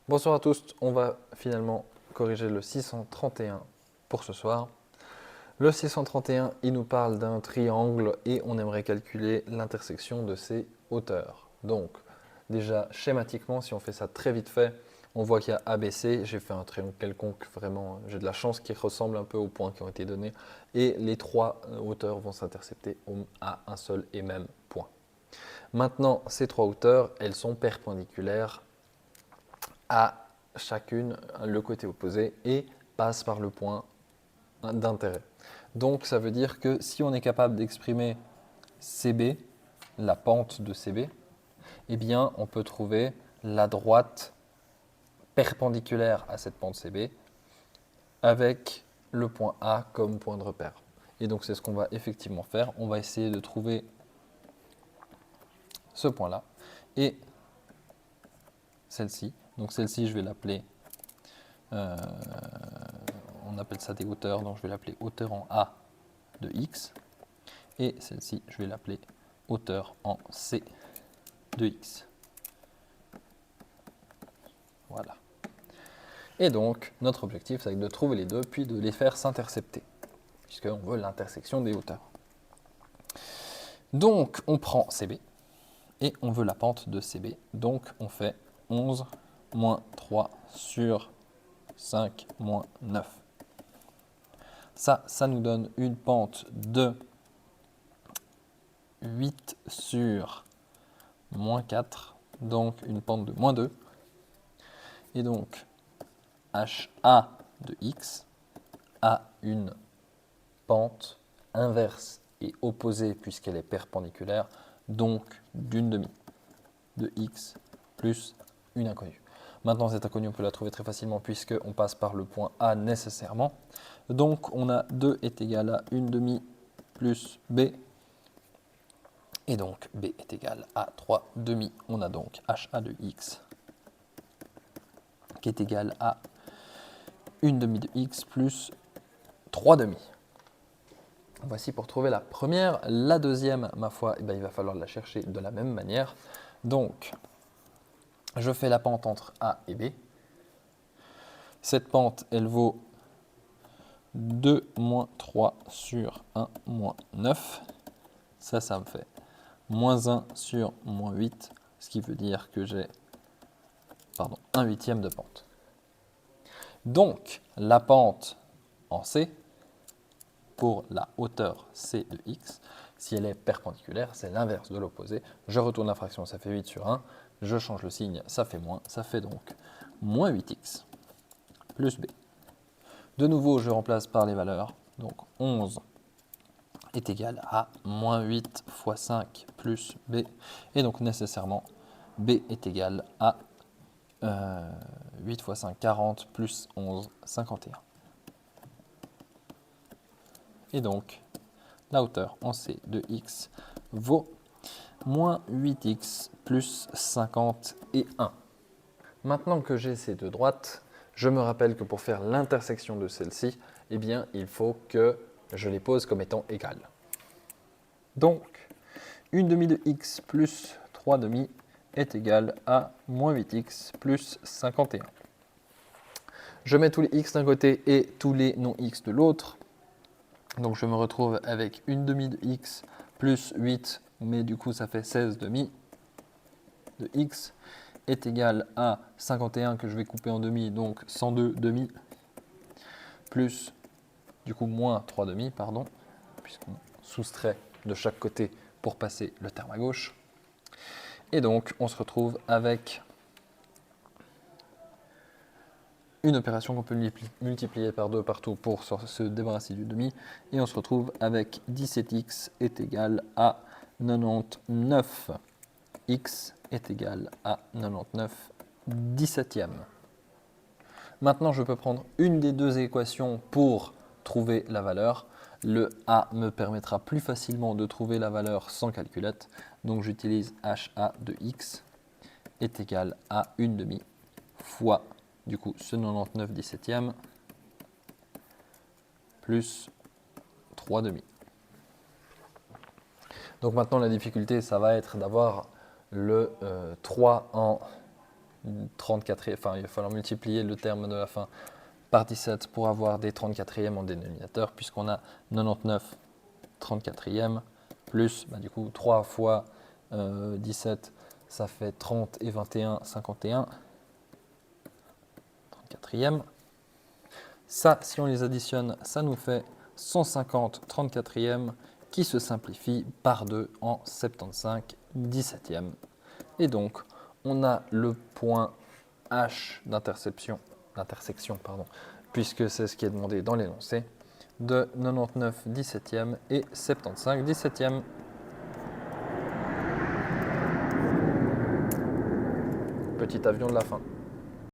Bonsoir à tous, on va finalement corriger le 631 pour ce soir. Le 631, il nous parle d'un triangle et on aimerait calculer l'intersection de ses hauteurs. Donc, déjà schématiquement, si on fait ça très vite fait, on voit qu'il y a ABC, j'ai fait un triangle quelconque, vraiment, j'ai de la chance qui ressemble un peu aux points qui ont été donnés, et les trois hauteurs vont s'intercepter à un seul et même point. Maintenant, ces trois hauteurs, elles sont perpendiculaires à chacune le côté opposé et passe par le point d'intérêt. Donc ça veut dire que si on est capable d'exprimer CB, la pente de CB, eh bien on peut trouver la droite perpendiculaire à cette pente CB avec le point A comme point de repère. Et donc c'est ce qu'on va effectivement faire. On va essayer de trouver ce point-là et celle-ci. Donc celle-ci, je vais l'appeler euh, on appelle ça des hauteurs, donc je vais l'appeler hauteur en A de x, et celle-ci, je vais l'appeler hauteur en C de x. Voilà. Et donc, notre objectif, c'est de trouver les deux, puis de les faire s'intercepter, puisqu'on veut l'intersection des hauteurs. Donc, on prend CB, et on veut la pente de CB. Donc, on fait 11 moins 3 sur 5 moins 9. Ça nous donne une pente de 8 sur moins 4, donc une pente de moins 2. Et donc, HA de x a une pente inverse et opposée puisqu'elle est perpendiculaire, donc d'une demi de x plus une inconnue. Maintenant, cette inconnue, on peut la trouver très facilement puisqu'on passe par le point A nécessairement. Donc, on a 2 est égal à une demi plus b. Et donc, b est égal à 3 demi. On a donc HA de x qui est égal à une demi de x plus 3 demi. Voici pour trouver la première. La deuxième, ma foi, il va falloir la chercher de la même manière. Donc, je fais la pente entre A et B. Cette pente, elle vaut 2 moins 3 sur 1 moins 9. Ça me fait moins 1 sur moins 8, ce qui veut dire que j'ai 1 huitième de pente. Donc, la pente en C, pour la hauteur C de x, si elle est perpendiculaire, c'est l'inverse de l'opposé. Je retourne la fraction, ça fait 8 sur 1. Je change le signe, ça fait moins. Ça fait donc moins 8x plus b. De nouveau, je remplace par les valeurs. Donc 11 est égal à moins 8 fois 5 plus b. Et donc nécessairement, b est égal à 8 fois 5, 40 plus 11, 51. Et donc, la hauteur en C de x vaut moins 8x plus 51. Maintenant que j'ai ces deux droites, je me rappelle que pour faire l'intersection de celles-ci, eh bien, il faut que je les pose comme étant égales. Donc, une demi de x plus 3 demi est égal à moins 8x plus 51. Je mets tous les x d'un côté et tous les non-x de l'autre. Donc je me retrouve avec une demi de x plus 8, mais du coup ça fait 16 demi de x est égal à 51 que je vais couper en demi, donc 102 demi, plus du coup moins 3 demi, pardon, puisqu'on soustrait de chaque côté pour passer le terme à gauche. Et donc on se retrouve avec une opération qu'on peut multiplier par 2 partout pour se débarrasser du demi. Et on se retrouve avec 17x est égal à 99. X est égal à 99 17e. Maintenant, je peux prendre une des deux équations pour trouver la valeur. Le A me permettra plus facilement de trouver la valeur sans calculette. Donc j'utilise HA de x est égal à 1 demi fois du coup ce 99 17e plus 3 demi. Donc maintenant la difficulté ça va être d'avoir le 3 en enfin il va falloir multiplier le terme de la fin par 17 pour avoir des 34e en dénominateur, puisqu'on a 99 34e plus du coup 3 fois 17, ça fait 30 et 21, 51, 34e. Ça, si on les additionne, ça nous fait 150 34e qui se simplifie par 2 en 75 17e. Et donc, on a le point H d'intersection, puisque c'est ce qui est demandé dans l'énoncé, de 99 17e et 75 17e. Petit avion de la fin.